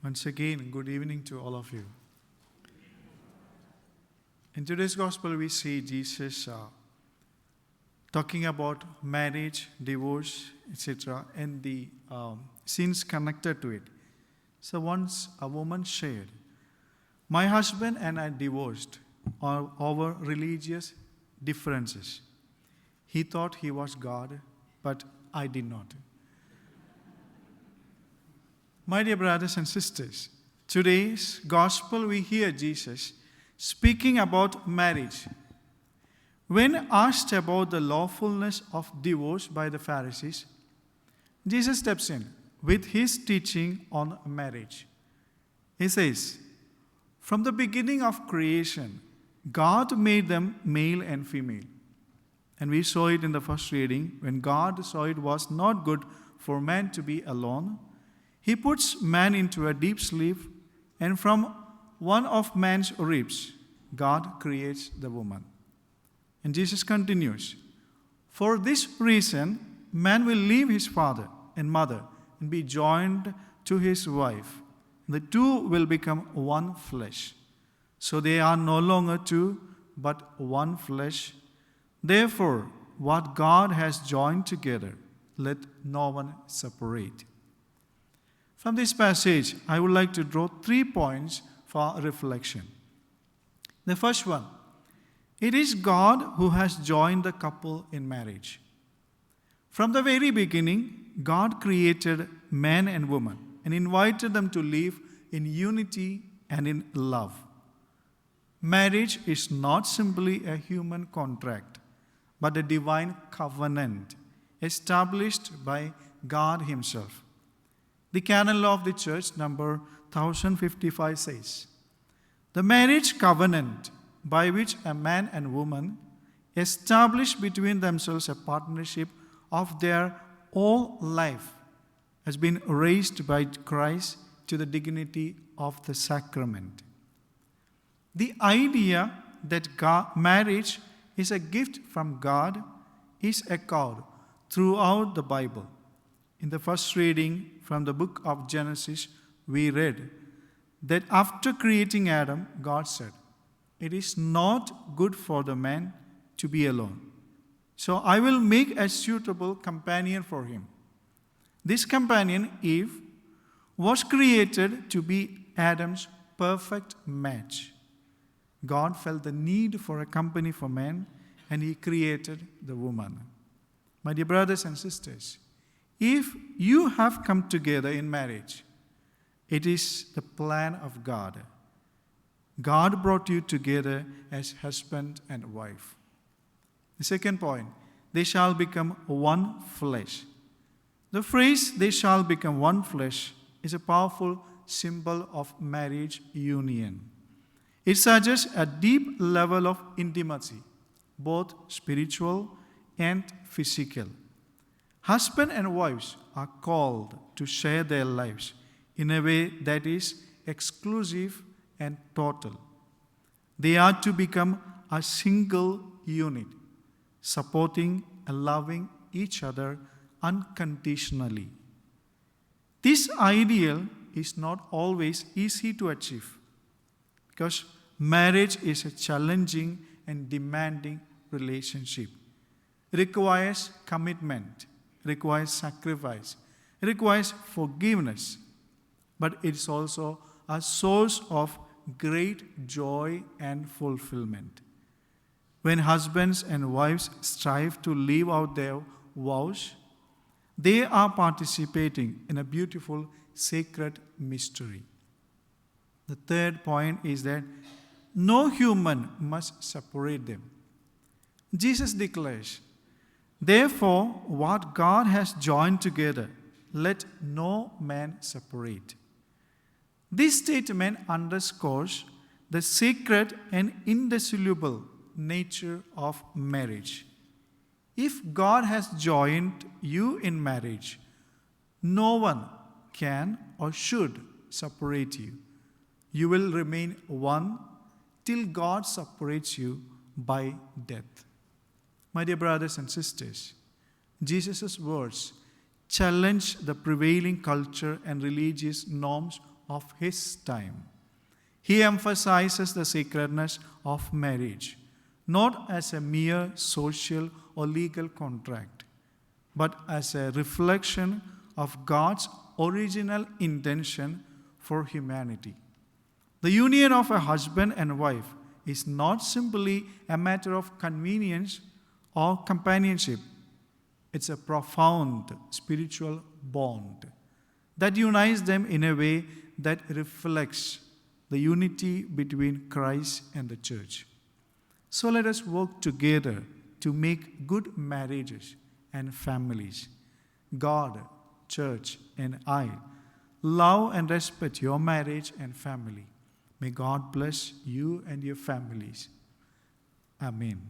Once again, good evening to all of you. In today's gospel, we see Jesus talking about marriage, divorce, etc., and the sins connected to it. So once a woman shared, "My husband and I divorced over religious differences. He thought he was God, but I did not." My dear brothers and sisters, today's gospel we hear Jesus speaking about marriage. When asked about the lawfulness of divorce by the Pharisees, Jesus steps in with his teaching on marriage. He says, "From the beginning of creation, God made them male and female." And we saw it in the first reading. When God saw it was not good for man to be alone, He puts man into a deep sleep, and from one of man's ribs, God creates the woman. And Jesus continues, "For this reason, man will leave his father and mother and be joined to his wife. The two will become one flesh. So they are no longer two, but one flesh. Therefore, what God has joined together, let no one separate." From this passage, I would like to draw 3 points for reflection. The first one, it is God who has joined the couple in marriage. From the very beginning, God created man and woman and invited them to live in unity and in love. Marriage is not simply a human contract, but a divine covenant established by God Himself. The canon law of the church, number 1055, says, "The marriage covenant by which a man and woman establish between themselves a partnership of their whole life has been raised by Christ to the dignity of the sacrament." The idea that marriage is a gift from God is echoed throughout the Bible. In the first reading from the book of Genesis, we read that after creating Adam, God said, "It is not good for the man to be alone. So I will make a suitable companion for him." This companion, Eve, was created to be Adam's perfect match. God felt the need for a company for man, and He created the woman. My dear brothers and sisters, if you have come together in marriage, it is the plan of God. God brought you together as husband and wife. The second point, they shall become one flesh. The phrase, "they shall become one flesh," is a powerful symbol of marriage union. It suggests a deep level of intimacy, both spiritual and physical. Husband and wives are called to share their lives in a way that is exclusive and total. They are to become a single unit, supporting and loving each other unconditionally. This ideal is not always easy to achieve because marriage is a challenging and demanding relationship. It requires commitment, requires sacrifice, requires forgiveness, but it's also a source of great joy and fulfillment. When husbands and wives strive to live out their vows, they are participating in a beautiful sacred mystery. The third point is that no human must separate them. Jesus declares, "Therefore, what God has joined together, let no man separate." This statement underscores the sacred and indissoluble nature of marriage. If God has joined you in marriage, no one can or should separate you. You will remain one till God separates you by death. My dear brothers and sisters, Jesus' words challenge the prevailing culture and religious norms of his time. He emphasizes the sacredness of marriage, not as a mere social or legal contract, but as a reflection of God's original intention for humanity. The union of a husband and wife is not simply a matter of convenience or companionship. It's a profound spiritual bond that unites them in a way that reflects the unity between Christ and the church. So let us work together to make good marriages and families. God, church, and I love and respect your marriage and family. May God bless you and your families. Amen.